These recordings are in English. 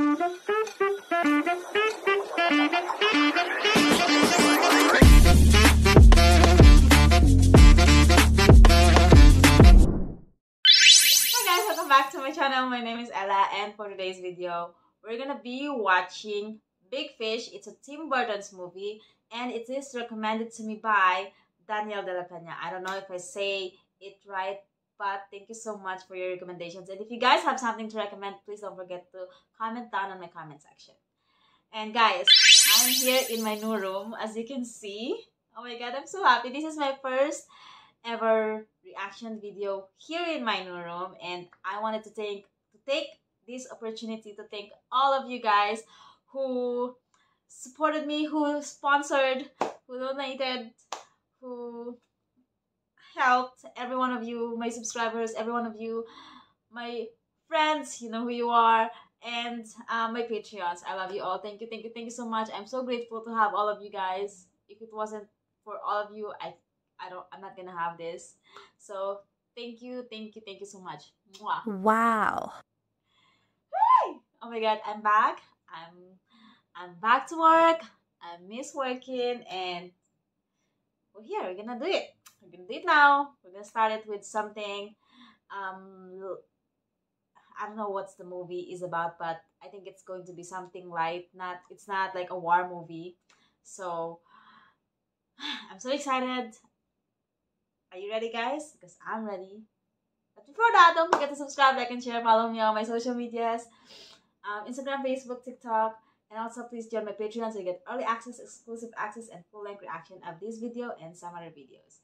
Welcome back to my channel. My name is Ella, and for today's video we're gonna be watching Big Fish. It's a Tim Burton's movie and it is recommended to me by Daniel de la Peña. I don't know if I say it right, but thank you so much for your recommendations, and if you guys have something to recommend, please don't forget to comment down on my comment section. And guys, I'm here in my new room, as you can see. Oh my god, I'm so happy. This is my first ever reaction video here in my new room, and I wanted to take this opportunity to thank all of you guys who supported me, who sponsored, who donated, who helped. Every one of you, my subscribers, every one of you, my friends, you know who you are, and my Patreons. I love you all. Thank you so much. I'm so grateful to have all of you guys. If it wasn't for all of you, I'm not gonna have this. So thank you so much. Mwah. Wow. Hey! Oh my god, I'm back. I'm back to work. I miss working, and we're here. We're gonna do it. We're gonna do it now. We're gonna start it with something. I don't know what the movie is about, but I think it's going to be something light. It's not like a war movie. So I'm so excited. Are you ready, guys? Because I'm ready. But before that, don't forget to subscribe, like, and share. Follow me on my social medias. Instagram, Facebook, TikTok. And also, please join my Patreon so you get early access, exclusive access, and full-length reaction of this video and some other videos.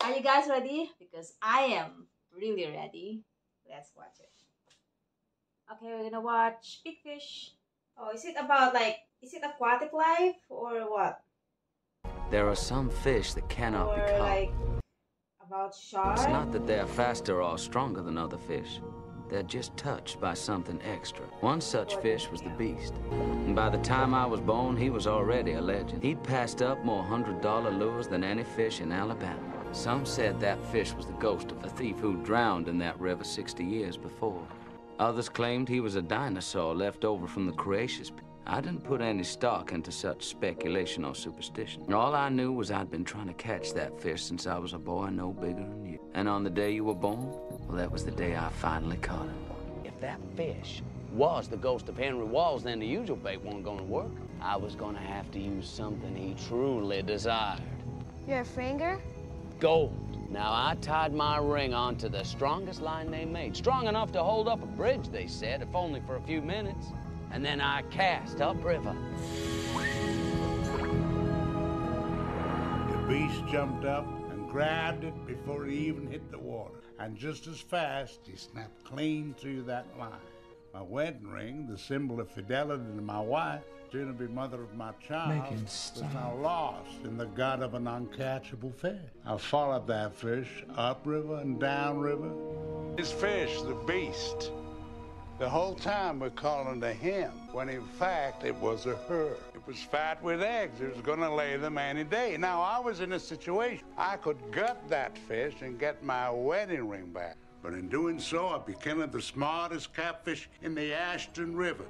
Are you guys ready? Because I am really ready. Let's watch it. Okay, we're gonna watch Big Fish. Oh, is it about, like, is it aquatic life or what? There are some fish that cannot be caught. Like, about sharks? It's not that they're faster or stronger than other fish. They're just touched by something extra. One such fish was the Beast. And by the time I was born, he was already a legend. He'd passed up more $100 lures than any fish in Alabama. Some said that fish was the ghost of a thief who drowned in that river 60 years before. Others claimed he was a dinosaur left over from the Cretaceous. I didn't put any stock into such speculation or superstition. All I knew was I'd been trying to catch that fish since I was a boy no bigger than you. And on the day you were born, well, that was the day I finally caught him. If that fish was the ghost of Henry Walls, then the usual bait wasn't gonna work. I was gonna have to use something he truly desired. Your finger? Gold. Now, I tied my ring onto the strongest line they made. Strong enough to hold up a bridge, they said, if only for a few minutes. And then I cast upriver. The beast jumped up and grabbed it before he even hit the water. And just as fast, he snapped clean through that line. My wedding ring, the symbol of fidelity to my wife, soon-to-be mother of my child, was now lost in the gut of an uncatchable fish. I followed that fish upriver and downriver. This fish, the beast, the whole time we're calling to him, when in fact it was a her. It was fat with eggs. It was going to lay them any day. Now, I was in a situation I could gut that fish and get my wedding ring back. But in doing so, I became the smartest catfish in the Ashton River.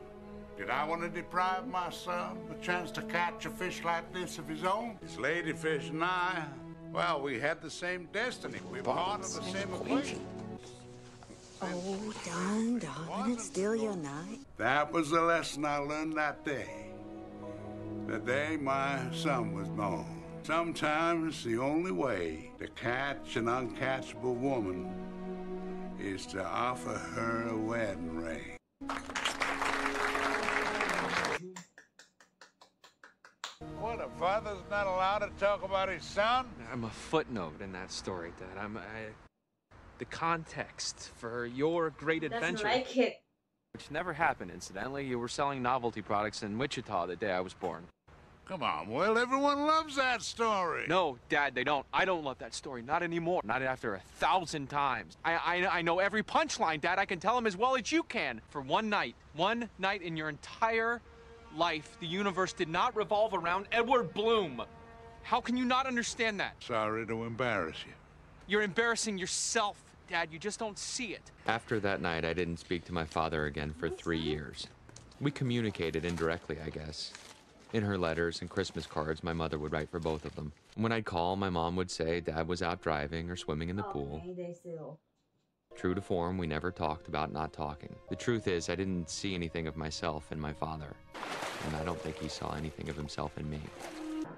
Did I want to deprive my son the chance to catch a fish like this of his own? This ladyfish and I, well, we had the same destiny. We were part of the same equation. Oh, darling, it's still your night. That was the lesson I learned that day. The day my son was born. Sometimes the only way to catch an uncatchable woman is to offer her a wedding ring. What, a father's not allowed to talk about his son? I'm a footnote in that story, Dad. The context for your great adventure. Doesn't like it. Which never happened, incidentally. You were selling novelty products in Wichita the day I was born. Come on, Will, everyone loves that story. No, Dad, they don't. I don't love that story. Not anymore. Not after 1,000 times. I know every punchline, Dad. I can tell them as well as you can. For one night in your entire life, the universe did not revolve around Edward Bloom. How can you not understand that? Sorry to embarrass you. You're embarrassing yourself, Dad. You just don't see it. After that night, I didn't speak to my father again for 3 years. We communicated indirectly, I guess. In her letters and Christmas cards, my mother would write for both of them. When I'd call, my mom would say Dad was out driving or swimming in the pool. Okay, they still. True to form, we never talked about not talking. The truth is, I didn't see anything of myself in my father, and I don't think he saw anything of himself in me.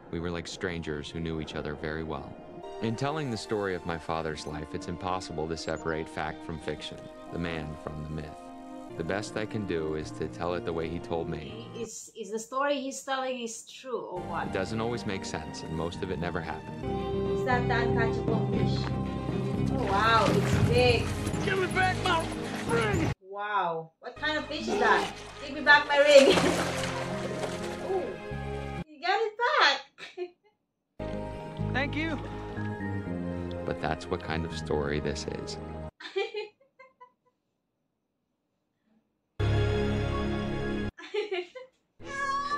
We were like strangers who knew each other very well. In telling the story of my father's life, it's impossible to separate fact from fiction, the man from the myth. The best I can do is to tell it the way he told me. Is the story he's telling is true or what? It doesn't always make sense, and most of it never happened. Is that the uncatchable fish? Oh wow, it's big. Give me back my ring! Wow, what kind of fish is that? Give me back my ring. Ooh, you got it back. Thank you. But that's what kind of story this is.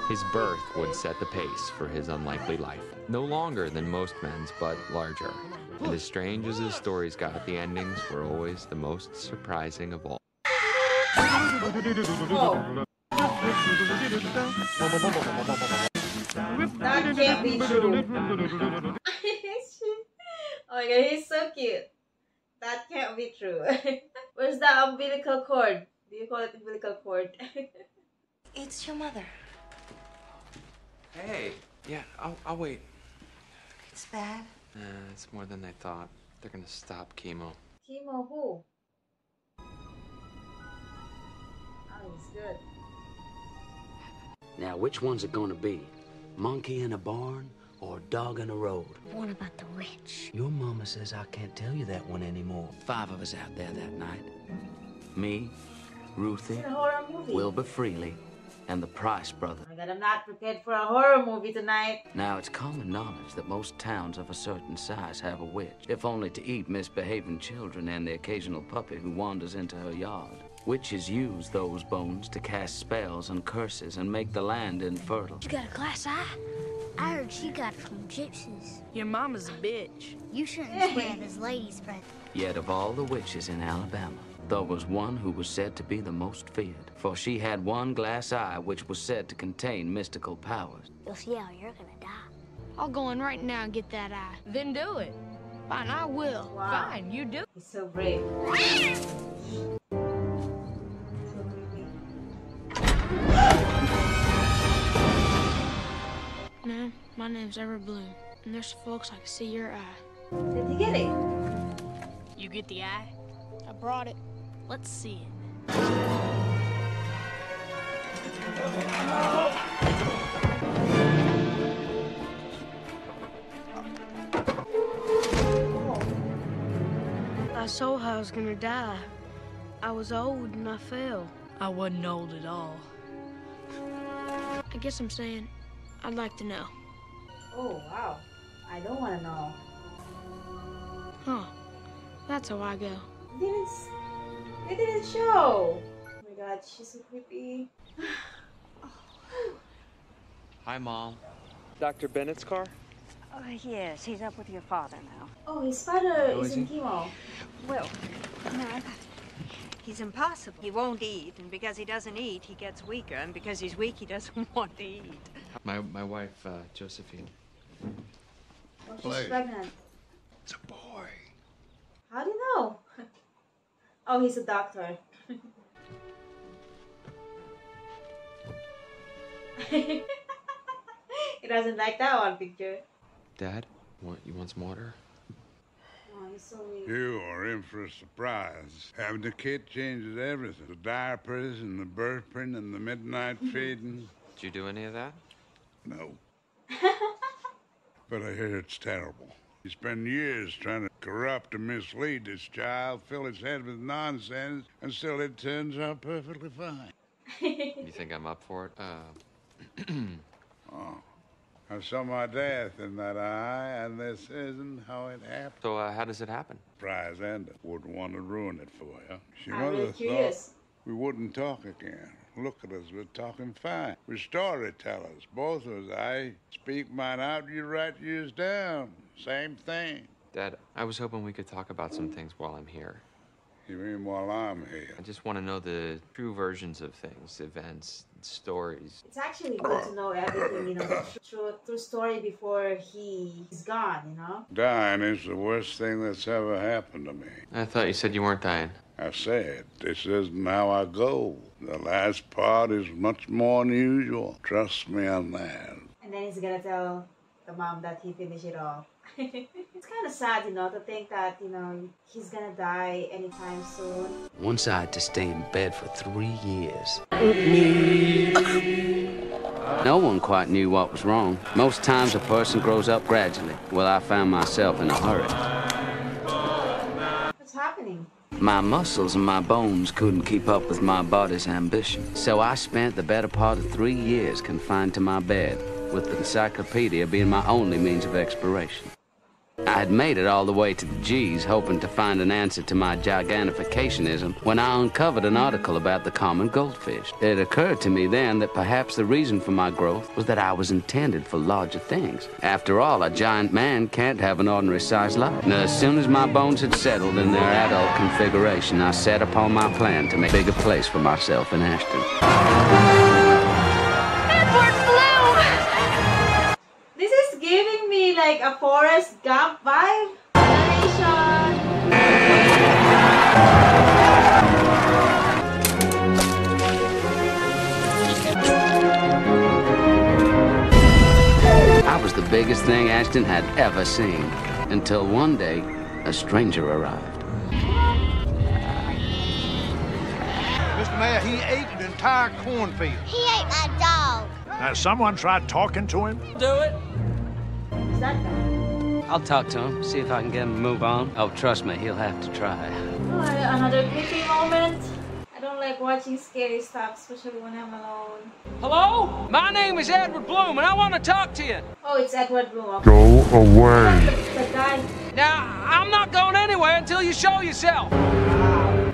His birth would set the pace for his unlikely life. No longer than most men's, but larger. And as strange as his stories got, the endings were always the most surprising of all. Whoa. That can't be true. Oh my god, he's so cute. That can't be true. Where's the umbilical cord? Do you call it umbilical cord? It's your mother. Hey. Yeah, I'll wait. It's bad. It's more than I thought. They're gonna stop chemo. Chemo who? Oh, he's good. Now, which one's it gonna be? Monkey in a barn or dog in a road? What about the witch? Your mama says I can't tell you that one anymore. 5 of us out there that night. Me, Ruthie, It's a horror movie. Wilbur Freely, and the Price brother. Oh my god, I'm not prepared for a horror movie tonight. Now, it's common knowledge that most towns of a certain size have a witch, if only to eat misbehaving children and the occasional puppy who wanders into her yard. Witches use those bones to cast spells and curses and make the land infertile. You got a glass eye? I heard she got it from gypsies. Your mama's a bitch. You shouldn't swear this lady's present. Yet of all the witches in Alabama, there was one who was said to be the most feared, for she had one glass eye which was said to contain mystical powers. You'll see how you're gonna die. I'll go in right now and get that eye. Then do it. Fine, I will. Wow. Fine, you do. He's so brave. So creepy. Ma'am, my name's Everbloom, and there's folks I can see your eye. Did he get it? You get the eye? I brought it. Let's see it. I saw how I was gonna die. I was old and I fell. I wasn't old at all. I guess I'm saying I'd like to know. Oh wow. I don't want to know. Huh. That's how I go. They didn't show. Oh my god, she's so creepy. Hi, Mom. Dr. Bennett's car? Oh, yes, he's up with your father now. Oh, his father Oh, is is in he? chemo. Well, no, he's impossible. He won't eat, and because he doesn't eat, he gets weaker, and because he's weak, he doesn't want to eat. My wife, Josephine. Oh, she's Play. pregnant. It's a boy. How do you know? Oh, he's a doctor. He doesn't like that one picture. Dad, you want some water? Oh, he's so weak. You are in for a surprise. Having a kid changes everything. The diapers and the burping and the midnight feeding. Did you do any of that? No. But I hear it's terrible. You spend years trying to corrupt and mislead this child, fill his head with nonsense, and still it turns out perfectly fine. You think I'm up for it? Oh, I saw my death in that eye, and this isn't how it happened. So, how does it happen? Surprise ended. Wouldn't want to ruin it for you. Your I'm mother really thought curious. we wouldn't talk again. Look at us, we're talking fine. We're storytellers, both of us. I speak mine out, you write yours down. Same thing. Dad, I was hoping we could talk about some things while I'm here. You mean while I'm here? I just want to know the true versions of things, events, stories. It's actually good to know everything, you know, the true story before he's gone, you know? Dying is the worst thing that's ever happened to me. I thought you said you weren't dying. I said, this isn't how I go. The last part is much more unusual. Trust me on that. And then he's gonna tell the mom that he finished it all. It's kind of sad, you know, to think that, you know, he's gonna die anytime soon. Once I had to stay in bed for 3 years. No one quite knew what was wrong. Most times a person grows up gradually. Well, I found myself in a hurry. What's happening? My muscles and my bones couldn't keep up with my body's ambition. So I spent the better part of 3 years confined to my bed, with the encyclopedia being my only means of exploration. I had made it all the way to the G's, hoping to find an answer to my gigantificationism, when I uncovered an article about the common goldfish. It occurred to me then that perhaps the reason for my growth was that I was intended for larger things. After all, a giant man can't have an ordinary-sized life. Now, as soon as my bones had settled in their adult configuration, I set upon my plan to make a bigger place for myself in Ashton. Giving me like a Forrest Gump vibe. Animation. I was the biggest thing Ashton had ever seen, until one day, a stranger arrived. Mr. Mayor, he ate an entire cornfield. He ate my dog. Has someone tried talking to him? Do it. Is that bad? I'll talk to him, see if I can get him to move on. Oh, trust me, he'll have to try. Oh, another creepy moment. I don't like watching scary stuff, especially when I'm alone. Hello? My name is Edward Bloom, and I want to talk to you. Oh, it's Edward Bloom. Okay. Go away. The guy. Now, I'm not going anywhere until you show yourself.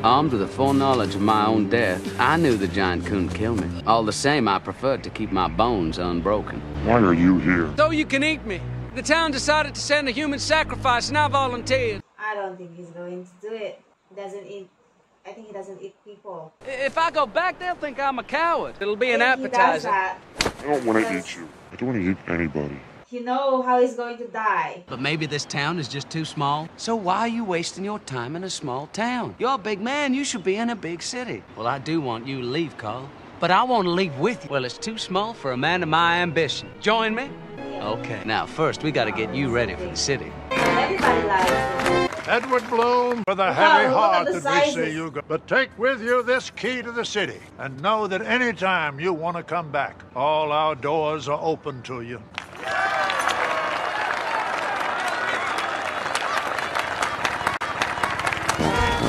Armed with the foreknowledge of my own death, I knew the giant couldn't kill me. All the same, I preferred to keep my bones unbroken. Why are you here? So you can eat me. The town decided to send a human sacrifice, and I volunteered. I don't think he's going to do it. He doesn't eat. I think he doesn't eat people. If I go back, they'll think I'm a coward. It'll be an I think he does appetizer. that. I don't want to eat you. I don't want to eat anybody. You know how he's going to die. But maybe this town is just too small. So why are you wasting your time in a small town? You're a big man. You should be in a big city. Well, I do want you to leave, Carl. But I want to leave with you. Well, it's too small for a man of my ambition. Join me? Okay. Now, first, we got to get you ready for the city. Everybody likes it. Edward Bloom, with a heavy heart that we see you go. But take with you this key to the city, and know that any time you want to come back, all our doors are open to you.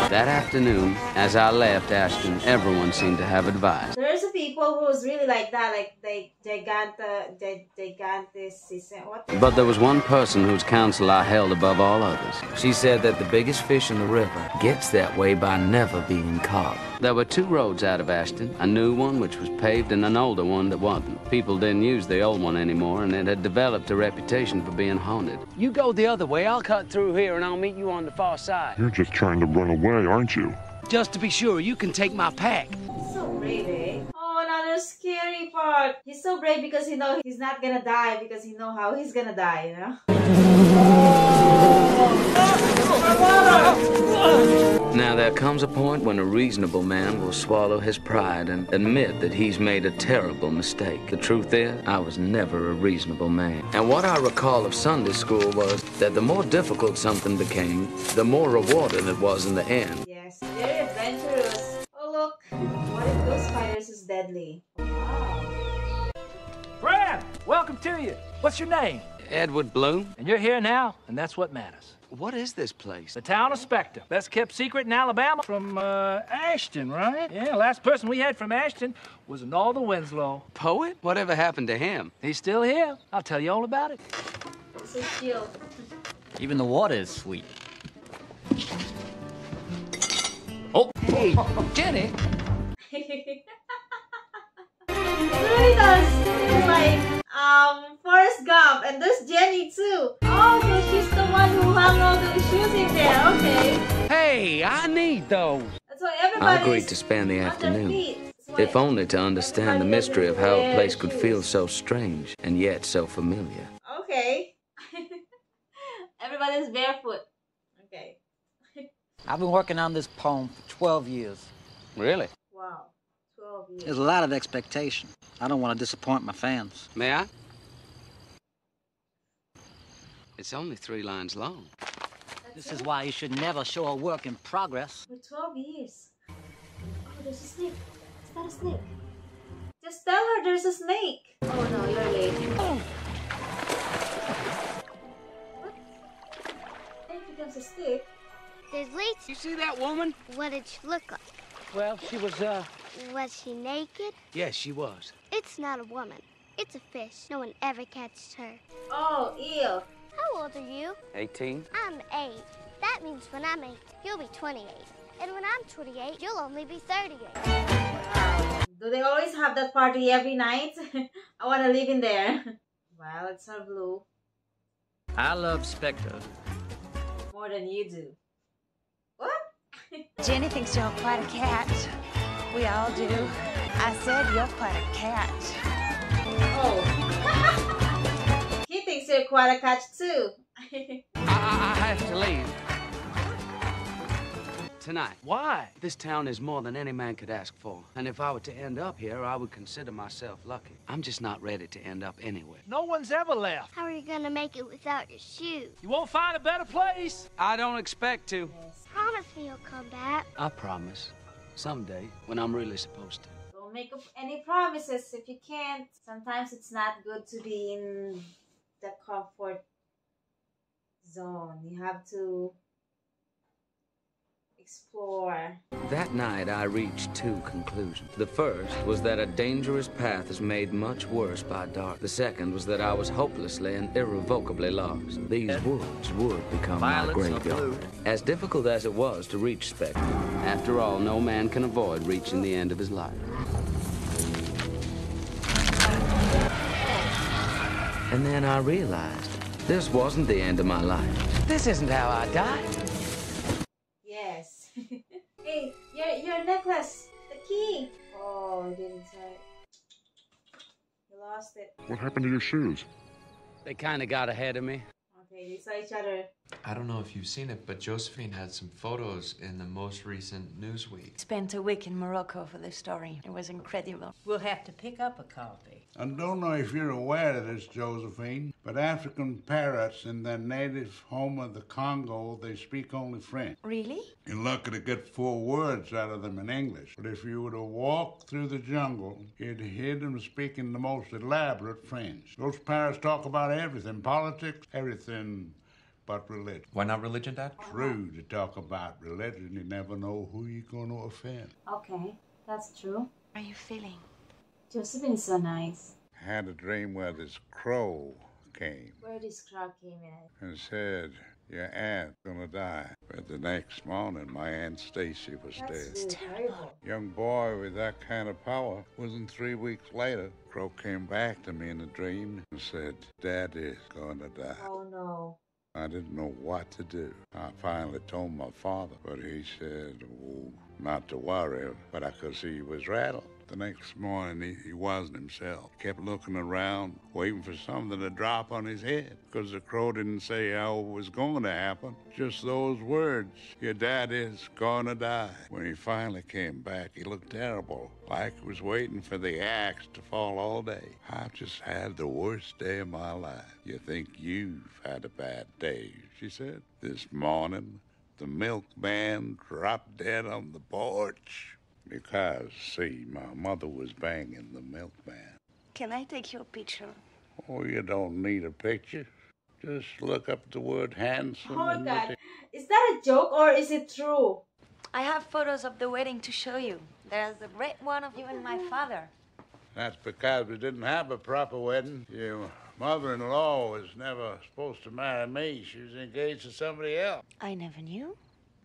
That afternoon, as I left Ashton, everyone seemed to have advice. There's a people who's really like that, like they giganticism. What? But there was one person whose counsel I held above all others. She said that the biggest fish in the river gets that way by never being caught. There were two roads out of Ashton, a new one which was paved and an older one that wasn't. People didn't use the old one anymore, and it had developed a reputation for being haunted. You go the other way, I'll cut through here and I'll meet you on the far side. You're just trying to run away, aren't you? Just to be sure, you can take my pack. He's so brave, eh? Oh, another scary part. He's so brave because he knows he's not gonna die, because he knows how he's gonna die, you know? Now there comes a point when a reasonable man will swallow his pride and admit that he's made a terrible mistake. The truth is, I was never a reasonable man. And what I recall of Sunday school was that the more difficult something became, the more rewarding it was in the end. Yes, very adventurous. Oh look, what if those spiders is deadly? Wow. Brad, welcome to you. What's your name? Edward Bloom? And you're here now, and that's what matters. What is this place? The town of Spectre. Best kept secret in Alabama. From, Ashton, right? Yeah, last person we had from Ashton was Northern Winslow. Poet? Whatever happened to him? He's still here. I'll tell you all about it. It's a shield. Even the water is sweet. Oh, hey, Jenny. It really does feel like Forrest Gump, and there's Jenny too. Oh, so she's the one who hung all the shoes in there. Okay. Hey, I need those. That's why I everybody's agreed to spend the on their afternoon, feet. That's why if only to understand the everybody mystery of doesn't how a wear place could feel shoes. so strange and yet so familiar. Okay. Everybody's barefoot. Okay. I've been working on this poem for 12 years. Really? Wow. 12 years. There's a lot of expectation. I don't want to disappoint my fans. May I? It's only 3 lines long. This is why you should never show a work in progress. For 12 years. Oh, there's a snake. Is that a snake? Just tell her there's a snake. Oh no, you're late. Oh. What? It becomes a stick. There's Lisa. You see that woman? What did she look like? Well, she was, Was she naked? Yes, she was. It's not a woman. It's a fish. No one ever catches her. Oh, ew. How old are you? 18. I'm 8. That means when I'm 8, you'll be 28. And when I'm 28, you'll only be 38. Wow. Do they always have that party every night? I want to live in there. Violets are blue. I love Spectre. More than you do. What? Jenny thinks you're quite a cat. We all do. I said you're quite a cat. Oh. He thinks you're quite a catch too. I have to leave. Tonight. Why? This town is more than any man could ask for. And if I were to end up here, I would consider myself lucky. I'm just not ready to end up anywhere. No one's ever left. How are you going to make it without your shoes? You won't find a better place. I don't expect to. Yes. Promise me you'll come back. I promise. Someday, when I'm really supposed to. Don't make up any promises if you can't. Sometimes it's not good to be in the comfort zone. You have to explore. That night, I reached 2 conclusions. The first was that a dangerous path is made much worse by dark. The second was that I was hopelessly and irrevocably lost. These woods would become my graveyard. As difficult as it was to reach Spectre, after all, no man can avoid reaching the end of his life. And then I realized this wasn't the end of my life. This isn't how I died. Yes. Hey, your necklace, the key. Oh, I didn't say. You lost it. What happened to your shoes? They kind of got ahead of me. Okay, they saw each other. I don't know if you've seen it, but Josephine had some photos in the most recent Newsweek. Spent a week in Morocco for this story. It was incredible. We'll have to pick up a copy. I don't know if you're aware of this, Josephine, but African parrots in their native home of the Congo, they speak only French. Really? You're lucky to get 4 words out of them in English. But if you were to walk through the jungle, you'd hear them speaking the most elaborate French. Those parrots talk about everything, politics, everything but religion. Why not religion, Dad? True, to talk about religion, you never know who you're going to offend. Okay, that's true. How are you feeling? Josephine is so nice. I had a dream where this crow came Where this crowd came in. and said, your aunt's gonna die. But the next morning, my Aunt Stacy was That's dead. really terrible. Young boy with that kind of power. Wasn't 3 weeks later, crow came back to me in a dream and said, Daddy's gonna die. Oh no. I didn't know what to do. I finally told my father, but he said, oh, not to worry, but I could see he was rattled. The next morning, he wasn't himself. Kept looking around, waiting for something to drop on his head, because the crow didn't say how it was going to happen. Just those words, your dad is gonna die. When he finally came back, he looked terrible, like he was waiting for the axe to fall all day. I've just had the worst day of my life. You think you've had a bad day, she said. This morning, the milkman dropped dead on the porch. Because, see, my mother was banging the milkman. Can I take your picture? Oh, you don't need a picture. Just look up the word handsome. Oh my God. Is that a joke or is it true? I have photos of the wedding to show you. There's a great one of you and my father. That's because we didn't have a proper wedding. Your mother-in-law was never supposed to marry me. She was engaged to somebody else. I never knew.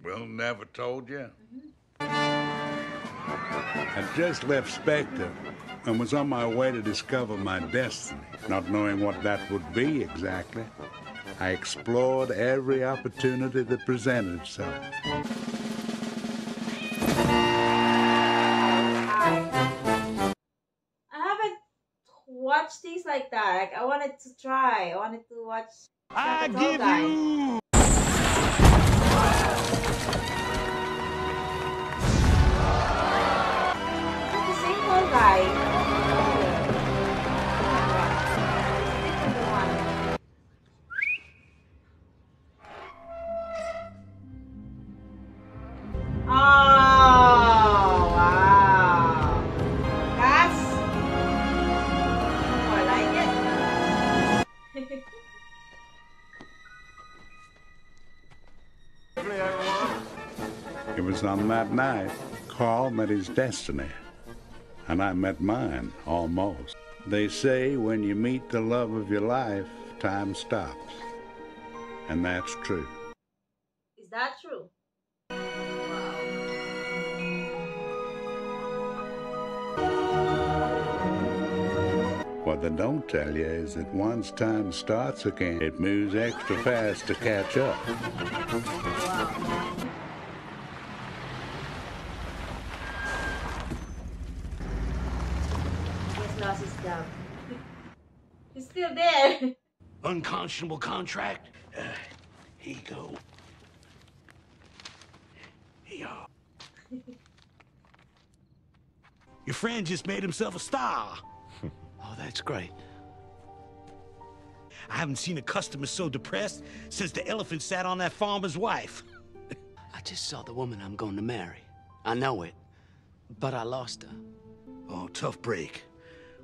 Well, never told you. I just left Spectre and was on my way to discover my destiny. Not knowing what that would be exactly, I explored every opportunity that presented itself. watch things like that. Like, I wanted to try. I wanted to watch. I give you. The same old guy. Oh, wow. That's more like it. It was on that night Carl met his destiny, and I met mine, almost. They say when you meet the love of your life, time stops. And that's true. Is that true? What they don't tell you is that once time starts again, it moves extra fast to catch up. He's lost his job. He's still there. Unconscionable contract. Here you go. Here you are. Your friend just made himself a star. Oh, that's great. I haven't seen a customer so depressed since the elephant sat on that farmer's wife. I just saw the woman I'm going to marry. I know it, but I lost her. Oh, tough break.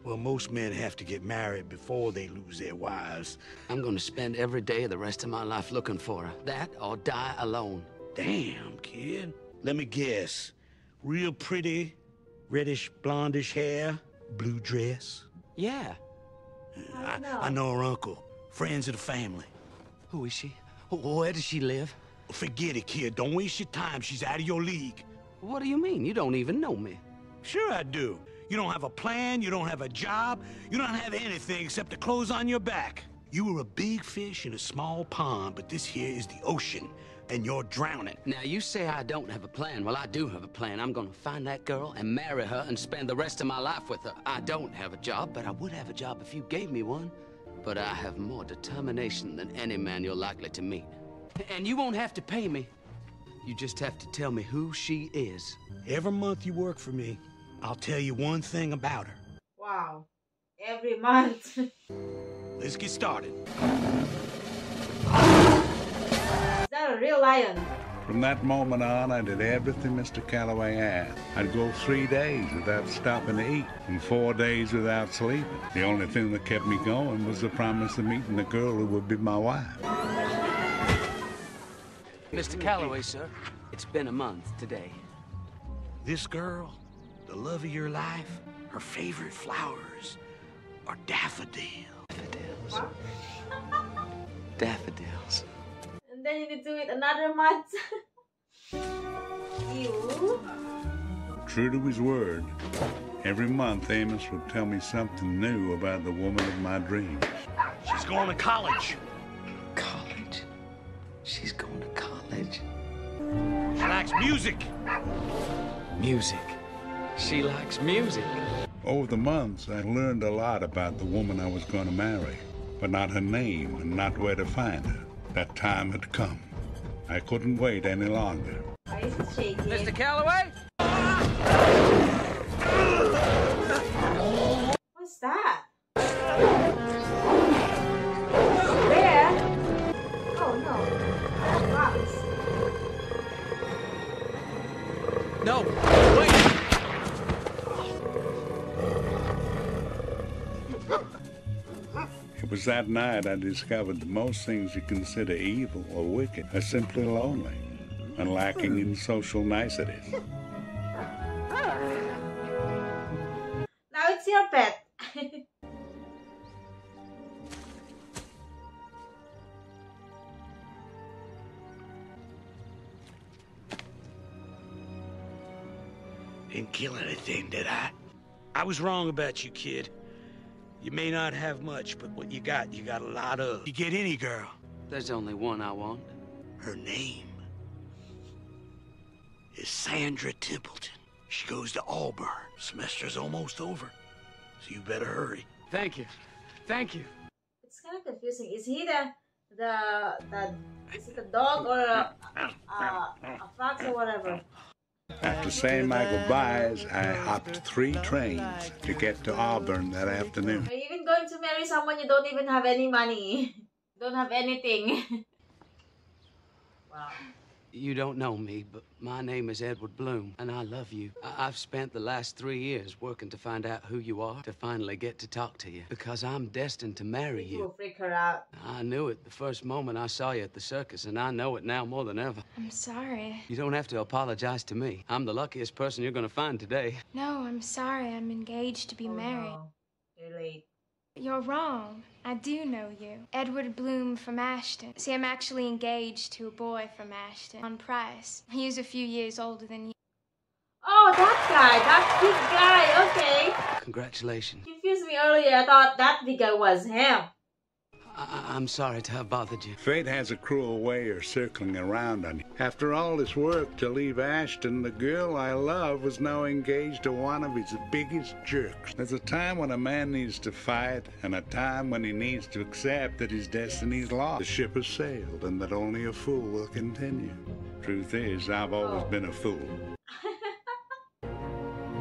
Well, most men have to get married before they lose their wives. I'm going to spend every day of the rest of my life looking for her. That or die alone. Damn, kid. Let me guess. Real pretty, reddish, blondish hair, blue dress. Yeah. I know her uncle. Friends of the family. Who is she? Where does she live? Forget it, kid. Don't waste your time. She's out of your league. What do you mean? You don't even know me. Sure I do. You don't have a plan, you don't have a job, you don't have anything except the clothes on your back. You were a big fish in a small pond, but this here is the ocean, and you're drowning. Now, you say I don't have a plan. Well, I do have a plan. I'm gonna find that girl and marry her and spend the rest of my life with her. I don't have a job, but I would have a job if you gave me one. But I have more determination than any man you're likely to meet. And you won't have to pay me. You just have to tell me who she is. Every month you work for me, I'll tell you one thing about her. Wow. Every month. Let's get started. Is that a real lion? From that moment on, I did everything Mr. Calloway asked. I'd go 3 days without stopping to eat and 4 days without sleeping. The only thing that kept me going was the promise of meeting the girl who would be my wife. Mr. Calloway, sir, it's been a month today. This girl, the love of your life, her favorite flowers are daffodils. Daffodils. Daffodils. And then you need to wait another month. Ew. True to his word, every month Amos would tell me something new about the woman of my dreams. She's going to college. College? She's going to college? She likes music. Music? She likes music. Over the months, I learned a lot about the woman I was going to marry, but not her name and not where to find her. That time had come. I couldn't wait any longer. Why is it shaking? Mr. Calloway? What's that? Where? Oh no. Rocks. No, wait! It was that night I discovered that most things you consider evil or wicked are simply lonely and lacking in social niceties. Now it's your pet. Didn't kill anything, did I? I was wrong about you, kid. You may not have much, but what you got a lot of. You get any girl. There's only one I want. Her name is Sandra Templeton. She goes to Auburn. Semester's almost over, so you better hurry. Thank you. Thank you. It's kind of confusing. Is he is it a dog or a fox or whatever? After saying my goodbyes, I hopped 3 trains to get to Auburn that afternoon. Are you even going to marry someone you don't even have any money? Don't have anything. Wow. You don't know me, but my name is Edward Bloom, and I love you. I've spent the last 3 years working to find out who you are, to finally get to talk to you, because I'm destined to marry you. You will freak her out. I knew it the first moment I saw you at the circus, and I know it now more than ever. I'm sorry. You don't have to apologize to me. I'm the luckiest person you're going to find today. No, I'm sorry. I'm engaged to be married. No. You're late. You're wrong. I do know you. Edward Bloom from Ashton. See, I'm actually engaged to a boy from Ashton on Price. He's a few years older than you. Oh, that guy. That big guy. Okay. Congratulations. Confused me earlier. I thought that big guy was him. I'm sorry to have bothered you. Fate has a cruel way of circling around on you. After all this work to leave Ashton, the girl I love was now engaged to one of his biggest jerks. There's a time when a man needs to fight, and a time when he needs to accept that his destiny's lost. The ship has sailed, and that only a fool will continue. Truth is, I've always been a fool.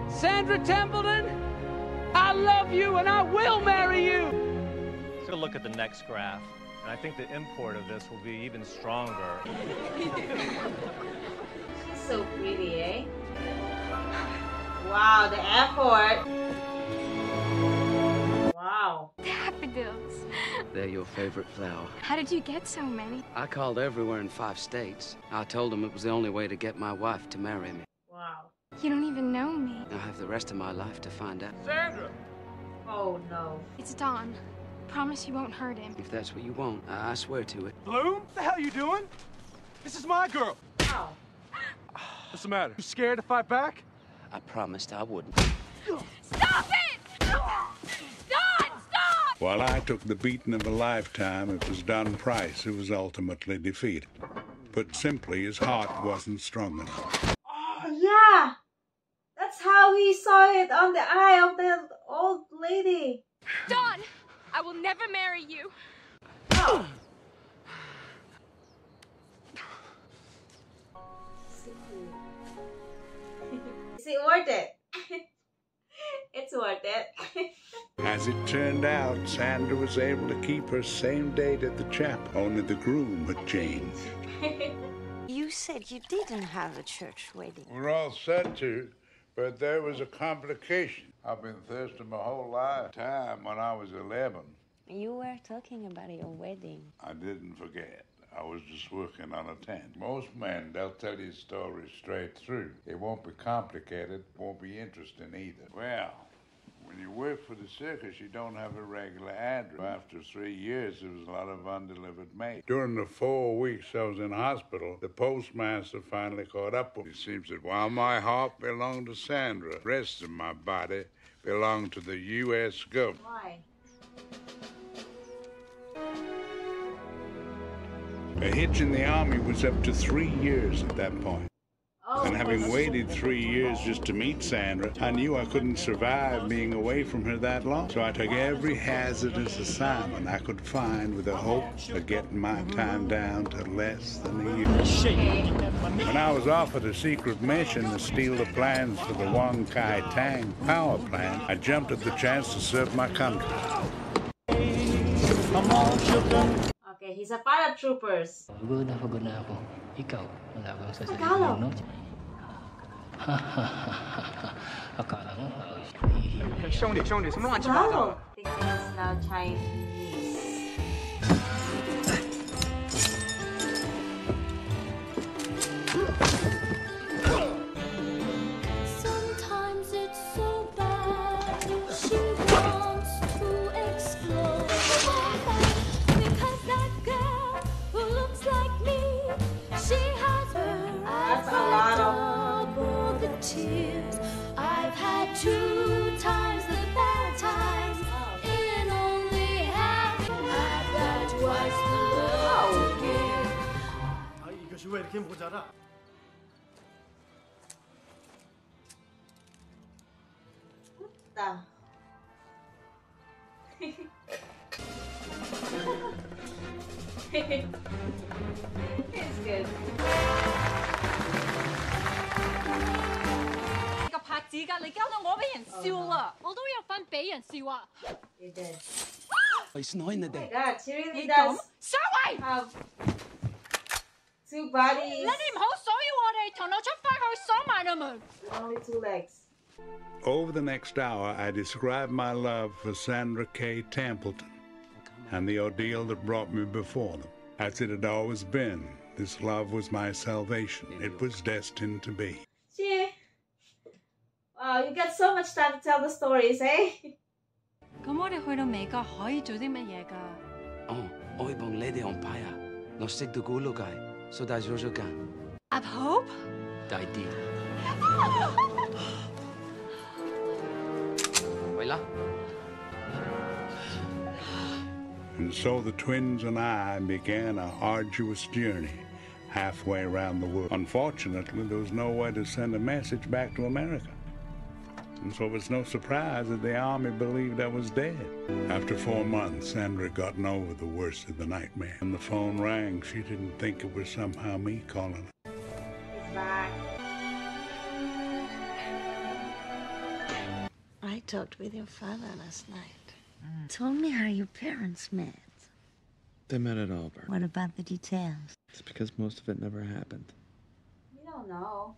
Sandra Templeton, I love you, and I will marry you. Let's look at the next graph, and I think the import of this will be even stronger. She's so pretty, eh? Wow, the effort. Wow. Daffodils. They're your favorite flower. How did you get so many? I called everywhere in 5 states. I told them it was the only way to get my wife to marry me. Wow. You don't even know me. I have the rest of my life to find out. Sandra! Oh, no. It's Don. Promise you won't hurt him. If that's what you want, I swear to it. Bloom? What the hell are you doing? This is my girl. Wow. What's the matter? You scared to fight back? I promised I wouldn't. Stop it! Don, stop! While I took the beating of a lifetime, it was Don Price who was ultimately defeated. Put simply, his heart wasn't strong enough. Oh, yeah. That's how he saw it on the eye of the old lady. Don, I will never marry you. Oh. Is it worth it? It's worth it. As it turned out, Sandra was able to keep her same date at the chapel, only the groom had changed. You said you didn't have a church wedding. We're all set to, but there was a complication. I've been thirsty my whole lifetime when I was 11. You were talking about your wedding. I didn't forget. I was just working on a tent. Most men, they'll tell you stories straight through. It won't be complicated, won't be interesting either. Well, when you work for the circus, you don't have a regular address. After 3 years, there was a lot of undelivered mail. During the 4 weeks I was in hospital, the postmaster finally caught up with me. It seems that while my heart belonged to Sandra, the rest of my body belonged to the U.S. government. Why? A hitch in the Army was up to 3 years at that point. Oh, And having waited 3 years just to meet Sandra, I knew I couldn't survive being away from her that long. So I took every hazardous assignment I could find with the hope of getting my time down to less than a year. When I was offered a secret mission to steal the plans for the Wong Kai Tang power plant, I jumped at the chance to serve my country. Okay, he's a paratroopers. Tagalog. Tagalog. Thinking it's now Chinese. Sometimes it's so bad, she wants to explode. Because that girl who looks like me, she has her. That's a lot of double the tears. I've had 2 times the bad times in only half. I've got twice the love to give. It's good. 個拍子㗎，你搞到我俾人笑啦！我都有份俾人笑啊！ You did. It's not in the Oh my day. god, she really 你 does 咁收位！ have two bodies. 你哋唔好騷擾我哋，同我出返去鎖埋啦門。 Only two legs. Over the next hour, I described my love for Sandra K. Templeton and the ordeal that brought me before them. As it had always been, this love was my salvation. It was destined to be. Gee. Wow, you got so much time to tell the stories, eh? 咁我哋去到美國可以做啲乜嘢㗎？哦，我可以幫你哋安排啊。我識到古老街，所以帶咗間。At Hope？大啲。喂啦。 And so the twins and I began a arduous journey halfway around the world. Unfortunately, there was no way to send a message back to America. And so it was no surprise that the army believed I was dead. After 4 months, Sandra had gotten over the worst of the nightmare. When the phone rang, she didn't think it was somehow me calling her. He's back. I talked with your father last night. Told me how your parents met. They met at Auburn. What about the details? It's because most of it never happened. We don't know.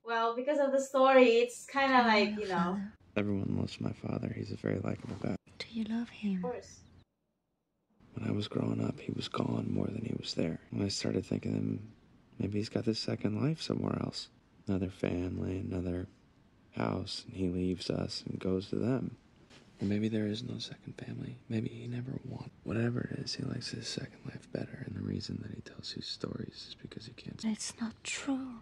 Well, because of the story, it's kind of like, you know. Everyone loves my father. He's a very likable guy. Do you love him? Of course. When I was growing up, he was gone more than he was there. When I started thinking, maybe he's got this second life somewhere else. Another family, another house, and he leaves us and goes to them. Or maybe there is no second family. Maybe he never wanted. Whatever it is, he likes his second life better. And the reason that he tells these stories is because he can't. It's not true.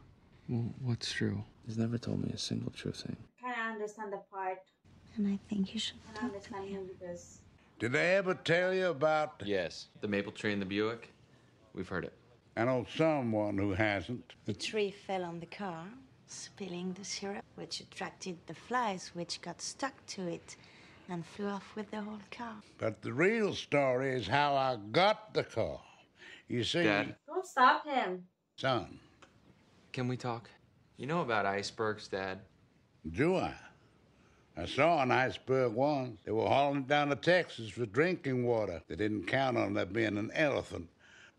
Well, what's true? He's never told me a single true thing. Kind of understand the part. And I think you should I talk to understand him. him because. Did I ever tell you about Yes. The maple tree and the Buick? We've heard it. I know someone who hasn't? The tree fell on the car, spilling the syrup, which attracted the flies, which got stuck to it and flew off with the whole car. But the real story is how I got the car. You see, Dad? Don't stop him. son, Can we talk? You know about icebergs, Dad? do I? I saw an iceberg once. They were hauling it down to Texas for drinking water. They didn't count on there being an elephant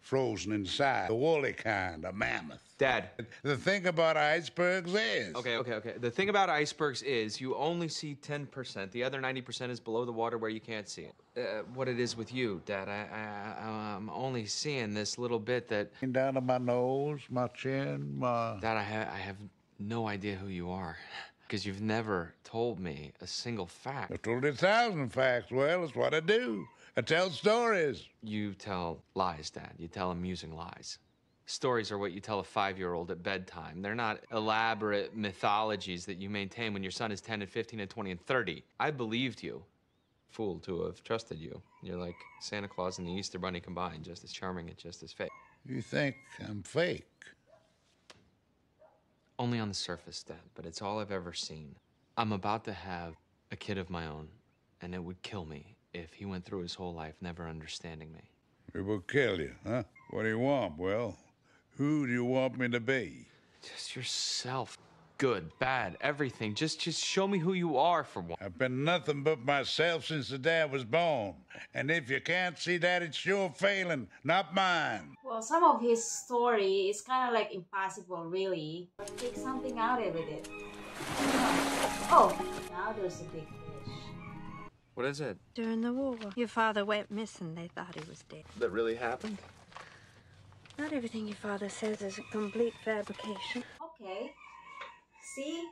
frozen inside, the woolly kind, a mammoth. Dad. The thing about icebergs is... Okay. The thing about icebergs is you only see 10%. The other 90% is below the water where you can't see it. What it is with you, Dad, I'm only seeing this little bit that... Down to my nose, my chin, my... Dad, I have no idea who you are. Because you've never told me a single fact. I've told you 1,000 facts. Well, it's what I do. I tell stories. You tell lies, Dad. You tell amusing lies. Stories are what you tell a 5-year-old at bedtime. They're not elaborate mythologies that you maintain when your son is 10 and 15 and 20 and 30. I believed you. Fool to have trusted you. You're like Santa Claus and the Easter Bunny combined, just as charming and just as fake. You think I'm fake? Only on the surface, Dad, but it's all I've ever seen. I'm about to have a kid of my own, and it would kill me if he went through his whole life never understanding me. It will kill you, huh? What do you want, Will? Who do you want me to be? Just yourself. Good, bad, everything. Just show me who you are for one. I've been nothing but myself since the day I was born. And if you can't see that, it's your failing, not mine. Well, some of his story is kind of like impossible, really. But take something out of it. Oh, now there's a big fish. What is it? During the war, your father went missing. They thought he was dead. That really happened? Not everything your father says is a complete fabrication. Okay. See?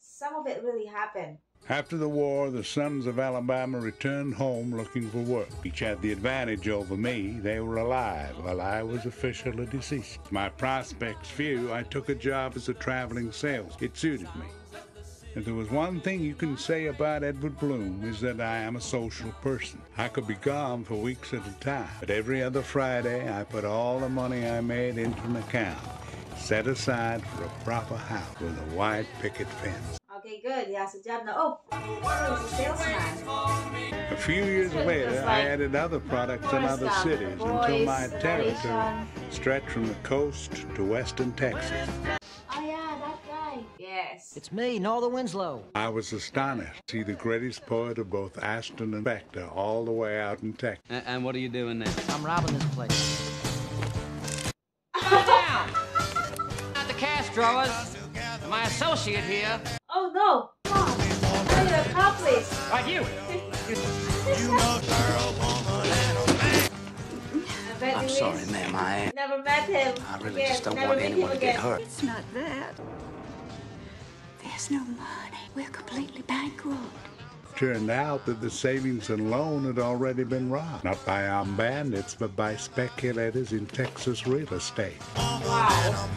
Some of it really happened. After the war, the sons of Alabama returned home looking for work. Each had the advantage over me. They were alive, while I was officially deceased. My prospects few, I took a job as a traveling salesman. It suited me. If there was one thing you can say about Edward Bloom, is that I am a social person. I could be gone for weeks at a time, but every other Friday I put all the money I made into an account, set aside for a proper house with a wide picket fence. Okay Okay, good. He has a job now. Oh, he's a salesman. A few years later, I added other products in other cities until my territory stretched from the coast to western Texas. Oh yeah, that guy. Yes. It's me, Northern Winslow. I was astonished to see the greatest poet of both Ashton and Spectre all the way out in Texas. And what are you doing now? I'm robbing this place. Not the cash drawers. My associate here. Oh no! Come on. You're an accomplice. Like you. I'm sorry, ma'am. I never met him. I really just don't want anyone to get hurt. It's not that. There's no money. We're completely bankrupt. Turned out that the savings and loan had already been robbed, not by armed bandits, but by speculators in Texas real estate. Wow.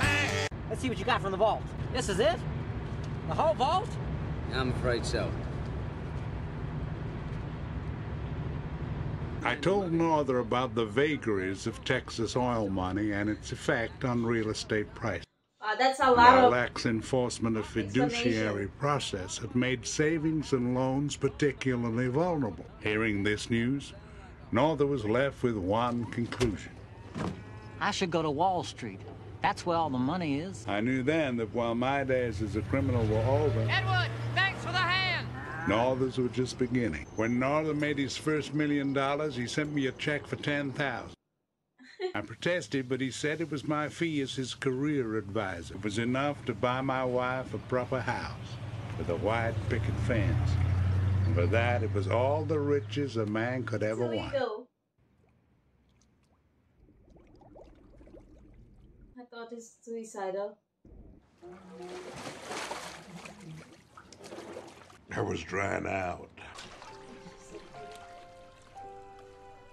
Let's see what you got from the vault. This is it? The whole vault? I'm afraid so. I told Norther about the vagaries of Texas oil money and its effect on real estate prices. That's a lot My of lax enforcement of fiduciary process had made savings and loans particularly vulnerable. Hearing this news, Norther was left with one conclusion. I should go to Wall Street. That's where all the money is. I knew then that while my days as a criminal were over, Edward, thanks for the hand. Norther's were just beginning. When Norther made his first $1 million, he sent me a check for $10,000. I protested, but he said it was my fee as his career advisor. It was enough to buy my wife a proper house with a white picket fence. And for that, it was all the riches a man could ever want. I thought it's suicidal. I was drying out.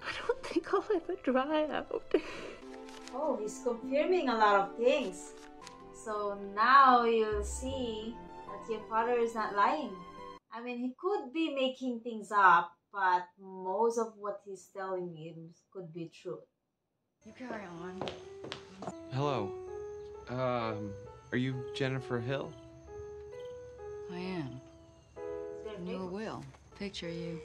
I don't think I'll ever dry out. Oh, he's confirming a lot of things. So now you'll see that your father is not lying. I mean, he could be making things up, but most of what he's telling you could be true. You carry on. Hello. Are you Jennifer Hill? I am. You will. Picture you.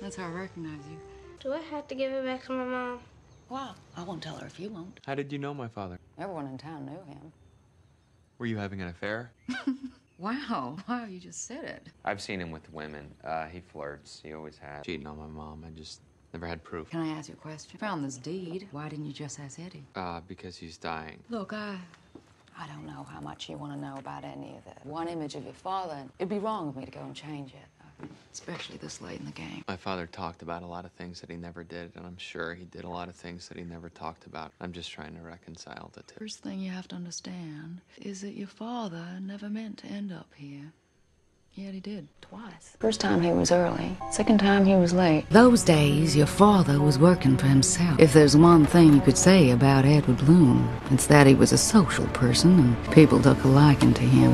That's how I recognize you. Do I have to give it back to my mom? Wow. I won't tell her if you won't. How did you know my father? Everyone in town knew him. Were you having an affair? Wow. Wow, you just said it. I've seen him with women. He flirts. He always has. Cheating on my mom. I just never had proof. Can I ask you a question? You found this deed. Why didn't you just ask Eddie? Because he's dying. Look, I don't know how much you want to know about any of that. One image of your father, and it'd be wrong of me to go and change it, especially this late in the game. My father talked about a lot of things that he never did, and I'm sure he did a lot of things that he never talked about. I'm just trying to reconcile the two. First thing you have to understand is that your father never meant to end up here. Yet he did, twice. First time he was early, second time he was late. Those days, your father was working for himself. If there's one thing you could say about Edward Bloom, it's that he was a social person and people took a liking to him.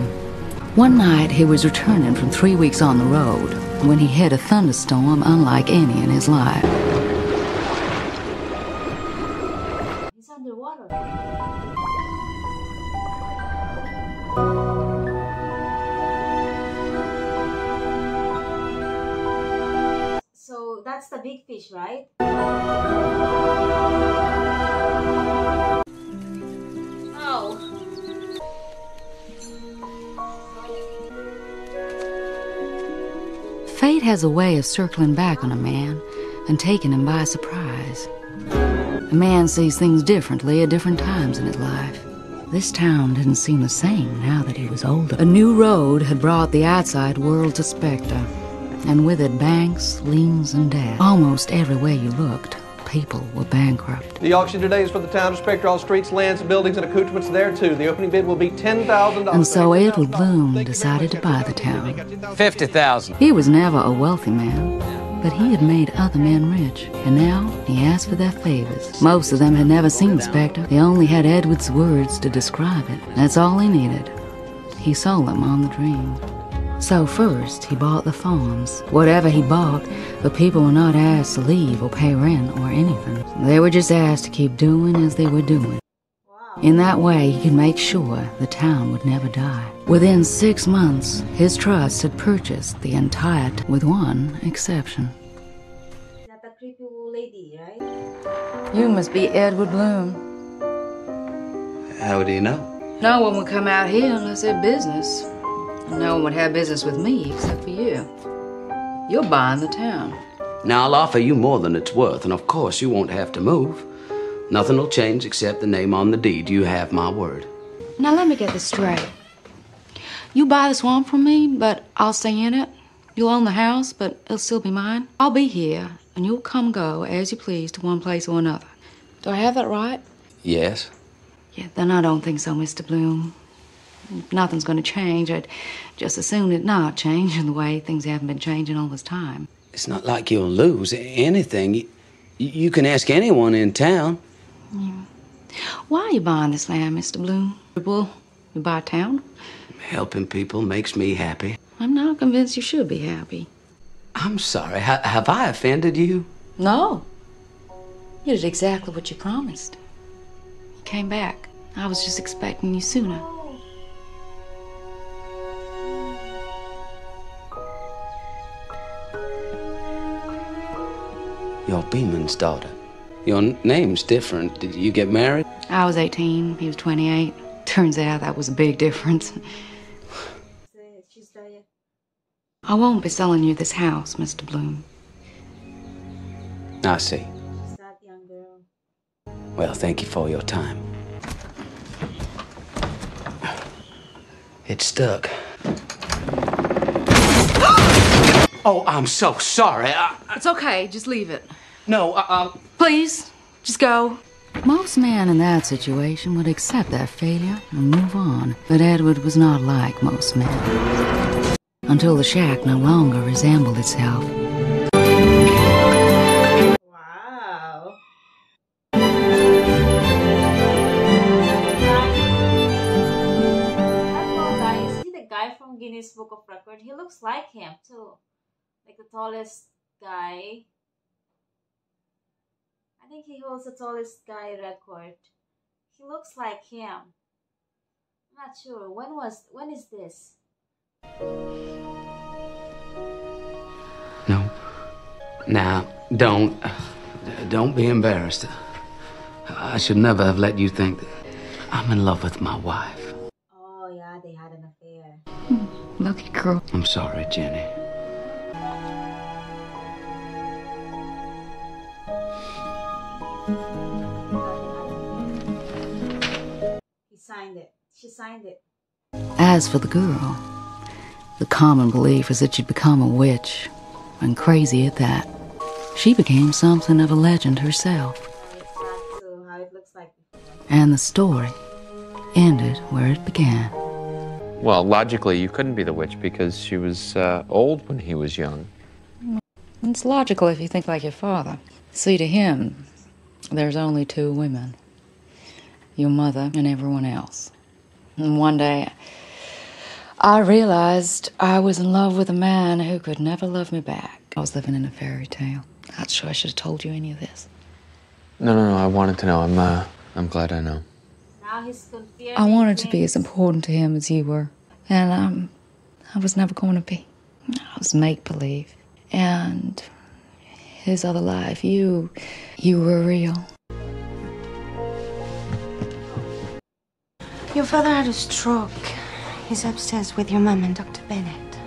One night, he was returning from 3 weeks on the road when he hit a thunderstorm unlike any in his life. He's underwater. So that's the big fish, right? Oh. Fate has a way of circling back on a man and taking him by surprise. A man sees things differently at different times in his life. This town didn't seem the same now that he was older. A new road had brought the outside world to Spectre, and with it banks, liens, and debt. Almost everywhere you looked, people were bankrupt. The auction today is for the town of Spectre. All streets, lands, buildings, and accoutrements there, too. The opening bid will be $10,000. And so Edward Bloom decided to buy the town. $50,000. He was never a wealthy man, but he had made other men rich, and now he asked for their favors. Most of them had never seen Spectre. They only had Edward's words to describe it. That's all he needed. He sold them on the dream. So first, he bought the farms. Whatever he bought, the people were not asked to leave or pay rent or anything. They were just asked to keep doing as they were doing. Wow. In that way, he could make sure the town would never die. Within 6 months, his trust had purchased the entire with one exception. Is that the creepy lady, right? You must be Edward Bloom. How do you know? No one would come out here unless they're business. And no one would have business with me except for you. You're buying the town. Now, I'll offer you more than it's worth, and of course you won't have to move. Nothing will change except the name on the deed. You have my word. Now, let me get this straight. You buy the swamp from me, but I'll stay in it. You'll own the house, but it'll still be mine. I'll be here, and you'll come go as you please to one place or another. Do I have that right? Yes. Yeah, then I don't think so, Mr. Bloom. If nothing's going to change, I'd just as soon it not change in the way things haven't been changing all this time. It's not like you'll lose anything. You can ask anyone in town. Yeah. Why are you buying this land, Mr. Bloom? Well, you buy a town? Helping people makes me happy. I'm not convinced you should be happy. I'm sorry. Have I offended you? No. You did exactly what you promised. You came back. I was just expecting you sooner. You're Beeman's daughter. Your name's different. Did you get married? I was 18. He was 28. Turns out that was a big difference. I won't be selling you this house, Mr. Bloom. I see. She's that young girl. Well, thank you for your time. It stuck. Oh, I'm so sorry. It's okay. Just leave it. No, I'll... Please, just go. Most men in that situation would accept their failure and move on. But Edward was not like most men. Until the shack no longer resembled itself. Wow. You see the guy from Guinness Book of Record? He looks like him too. Like the tallest guy. I think he holds the tallest guy record. He looks like him. I'm not sure. When is this? No. Now, don't be embarrassed. I should never have let you think that I'm in love with my wife. Oh yeah, they had an affair. Lucky girl. I'm sorry, Jenny. He signed it. She signed it. As for the girl, the common belief is that she'd become a witch, and crazy at that. She became something of a legend herself. So how it looks like before. And the story ended where it began. Well, logically, you couldn't be the witch because she was old when he was young. It's logical if you think like your father. See, to him, there's only two women. Your mother and everyone else. And one day, I realized I was in love with a man who could never love me back. I was living in a fairy tale. Not sure I should have told you any of this. No, I wanted to know. I'm glad I know. Now he's confused. I wanted to be as important to him as you were. And I was never going to be. I was make-believe. And his other life, you were real. Your father had a stroke. He's upstairs with your mum and Dr. Bennett.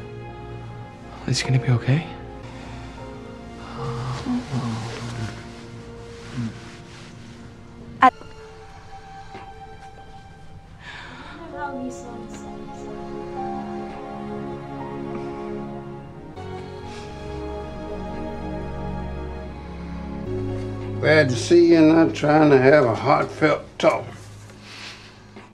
Is he gonna be okay? Glad to see you not trying to have a heartfelt talk.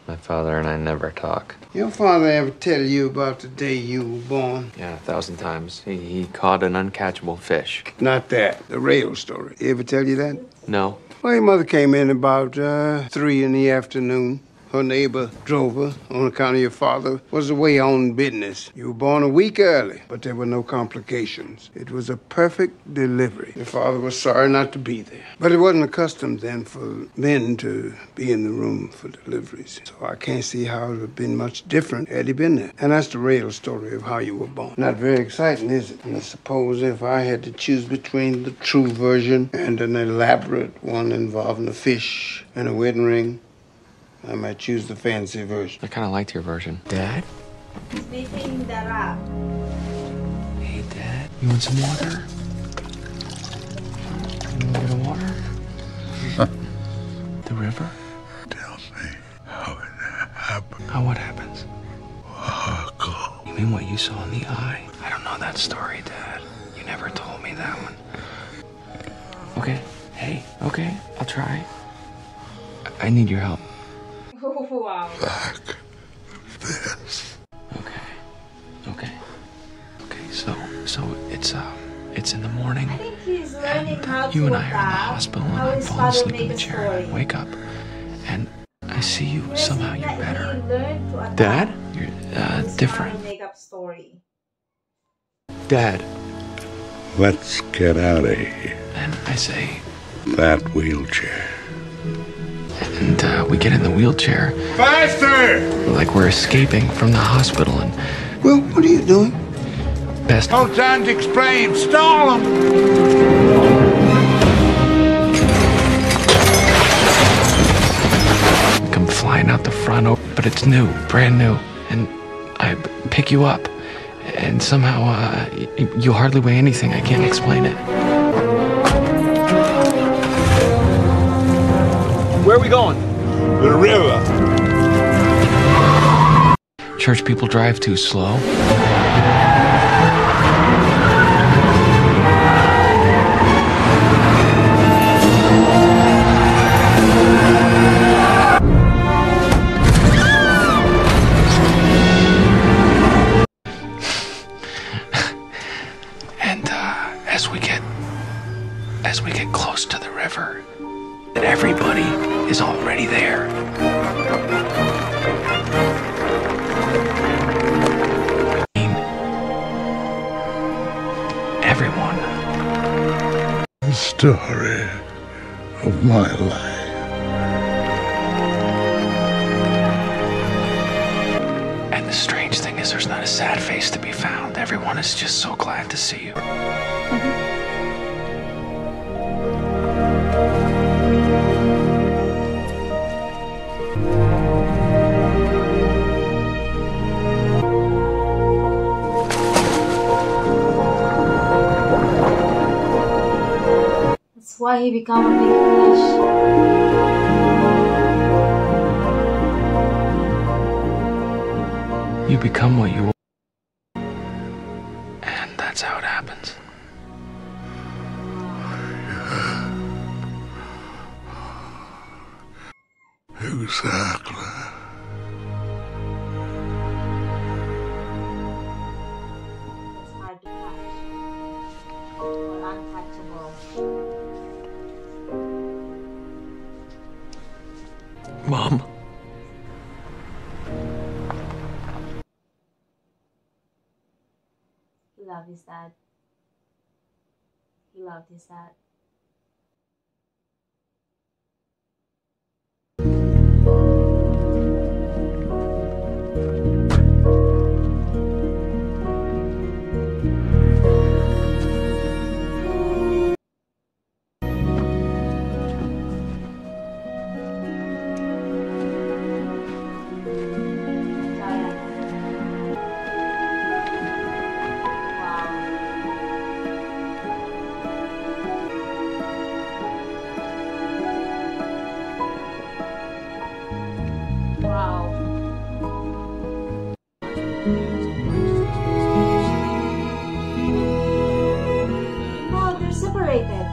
My father and I never talk. Your father ever tell you about the day you were born? Yeah, 1,000 times. He caught an uncatchable fish. Not that. The rail story. He ever tell you that? No. Well, your mother came in about 3 in the afternoon. Her neighbor drove her on account of your father was away on business. You were born a week early, but there were no complications. It was a perfect delivery. Your father was sorry not to be there. But it wasn't accustomed then for men to be in the room for deliveries. So I can't see how it would have been much different had he been there. And that's the real story of how you were born. Not very exciting, is it? And I suppose if I had to choose between the true version and an elaborate one involving a fish and a wedding ring, I might choose the fancy version. I kind of liked your version. Dad? He's beating that up. Hey, Dad. You want some water? You want a bit of water? The river? Tell me how it happened. How what happens? You mean what you saw in the eye? I don't know that story, Dad. You never told me that one. Okay. Hey, okay. I'll try. I need your help. Wow. Like this. Okay. So it's in the morning. I think he's learning how to You and I are in the adapt, hospital, and how I'm his falling father asleep in made the a chair. And story. I wake up, and I see you. Somehow you're better. He learned to adapt Dad, you're his different. father make-up story. Dad. Let's get out of here. And I say, that wheelchair. And we get in the wheelchair. Faster! Like we're escaping from the hospital, and Well, what are you doing? best. No time to explain. Stall him! Come flying out the front, but it's new, brand new, and I pick you up, and somehow you hardly weigh anything. I can't explain it. Where are we going? The river. Church people drive too slow. And as we get close to the river, and everybody is already there. Everyone. The story of my life. And the strange thing is there's not a sad face to be found. Everyone is just so glad to see you. That's why he became a big fish. You become what you are. And that's how it happens. Exactly. It's hard to catch. Or uncatchable. Mom. He loved his dad. He loved his dad. Wow. No, they're separated.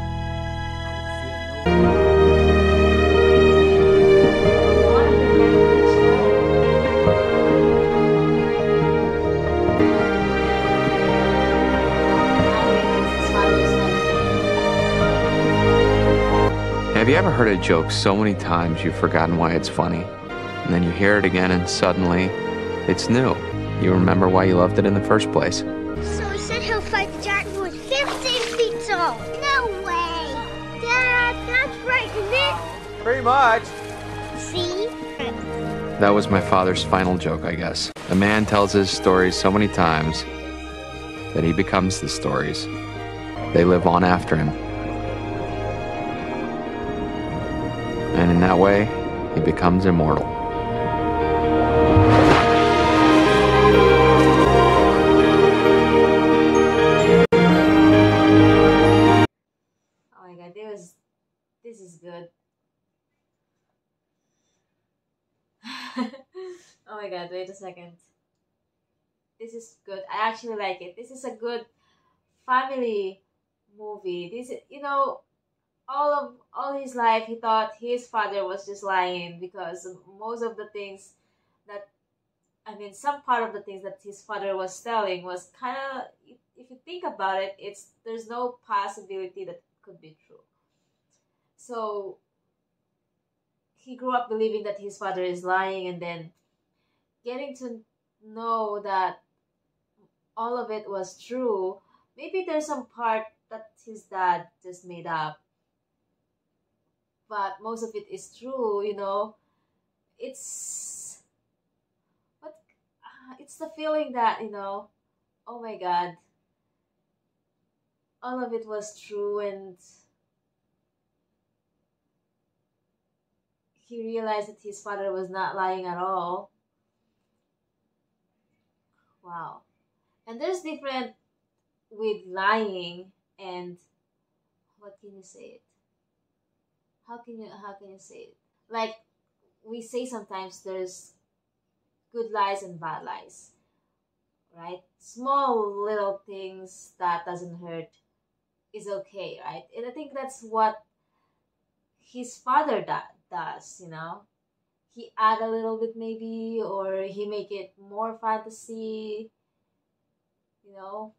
Have you ever heard a joke so many times you've forgotten why it's funny? And then you hear it again, and suddenly it's new. You remember why you loved it in the first place. So he said he'll fight the giant who is 15 feet tall. No way. Dad, that's right, isn't it? Pretty much. See? That was my father's final joke, I guess. A man tells his stories so many times that he becomes the stories. They live on after him. And in that way, he becomes immortal. Oh my god, this is good. Oh my god, wait a second. This is good. I actually like it. This is a good family movie. This, you know, all his life he thought his father was just lying, because most of the things that, I mean, some part of the things that his father was telling was kind of, if you think about it, there's no possibility that it could be true. So he grew up believing that his father is lying, and then getting to know that all of it was true. Maybe there's some part that his dad just made up, but most of it is true, you know. It's what it's the feeling that, you know, oh my god, all of it was true, and he realized that his father was not lying at all. Wow. And there's different with lying and, what can you say it? How can you say it? Like, we say sometimes there's good lies and bad lies, right? Small little things that doesn't hurt is okay, right? And I think that's what his father does, you know. He add a little bit maybe, or he make it more fantasy, you know.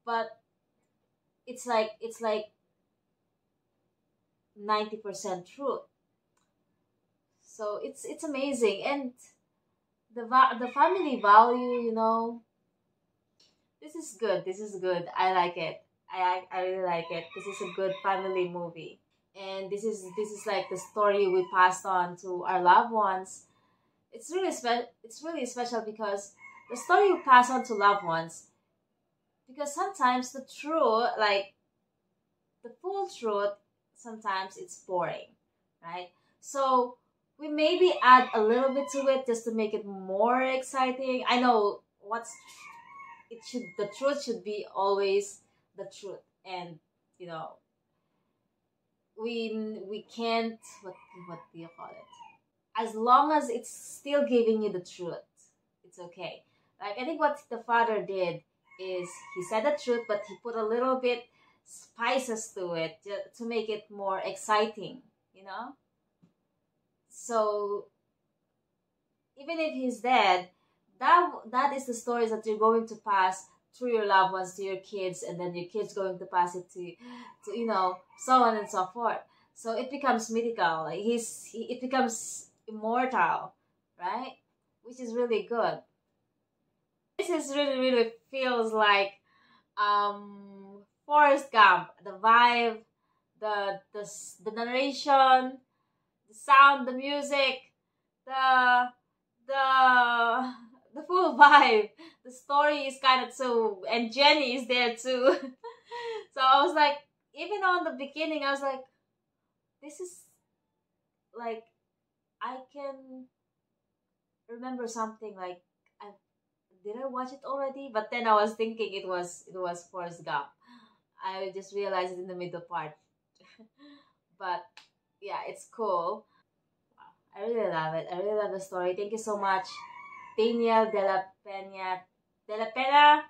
But it's like 90% truth. So it's amazing, and the family value, you know. This is good. This is good. I like it. I really like it. This is a good family movie, and this is like the story we passed on to our loved ones. It's really special because the story we pass on to loved ones. Because sometimes the truth, like the full truth, sometimes it's boring, right? So we maybe add a little bit to it just to make it more exciting. I know the truth should be always the truth, and you know, we can't, what do you call it? As long as it's still giving you the truth, it's okay. Like, I think what the father did is he said the truth, but he put a little bit spices to it to make it more exciting, you know. So even if he's dead, that is the stories that you're going to pass through your loved ones to your kids, and then your kids going to pass it to you know, so on and so forth. So it becomes mythical. Like it becomes immortal, right? Which is really good. This is really feels like Forrest Gump. The vibe, the narration, the sound, the music, the the the full vibe. The story is kind of too, and Jenny is there too. So I was like, even on the beginning, I was like, this is like, I can remember something like, did I watch it already? But then I was thinking it was Forrest Gump. I just realized it in the middle part. But yeah, it's cool. I really love it. I really love the story. Thank you so much, Daniel de la Pena,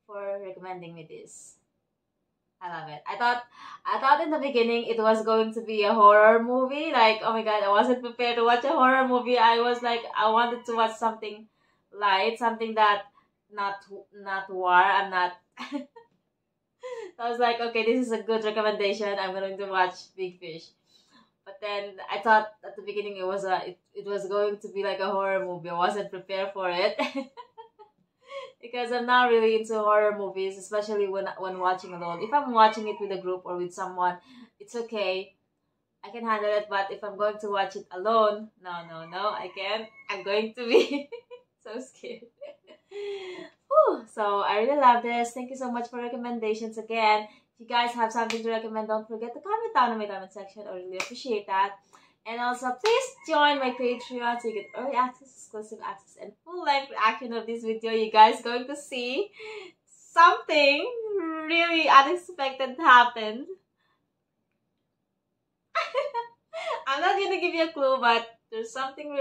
for recommending me this. I love it. I thought in the beginning it was going to be a horror movie. Like, oh my god, I wasn't prepared to watch a horror movie. I was like, I wanted to watch something light, something that not war. I'm not. I was like, okay, this is a good recommendation. I'm going to watch Big Fish. But then I thought at the beginning it was it was going to be like a horror movie. I wasn't prepared for it. Because I'm not really into horror movies, especially when watching alone. If I'm watching it with a group or with someone, it's okay. I can handle it. But if I'm going to watch it alone, no, I can't. I'm going to be so scared. Whew. So I really love this. Thank you so much for recommendations again. If you guys have something to recommend, don't forget to comment down in my comment section. I really appreciate that. And also, please join my Patreon so you get early access, exclusive access, and full-length reaction of this video. You guys going to see something really unexpected happened. I'm not gonna give you a clue, but there's something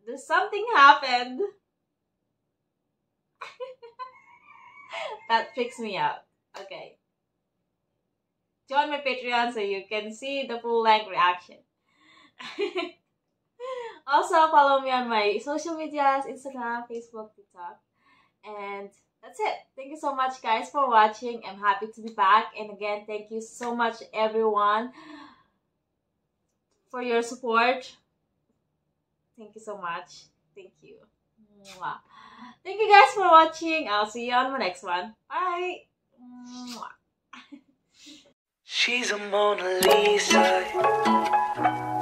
there's something happened that freaks me out. Okay. Join my Patreon so you can see the full-length reaction. Also, follow me on my social medias, Instagram, Facebook, TikTok. And that's it. Thank you so much, guys, for watching. I'm happy to be back. And again, thank you so much, everyone, for your support. Thank you so much. Thank you. Mwah. Thank you guys for watching. I'll see you on the next one. Bye. Mwah. She's a Mona Lisa.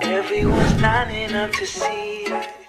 Everyone's lining up to see her.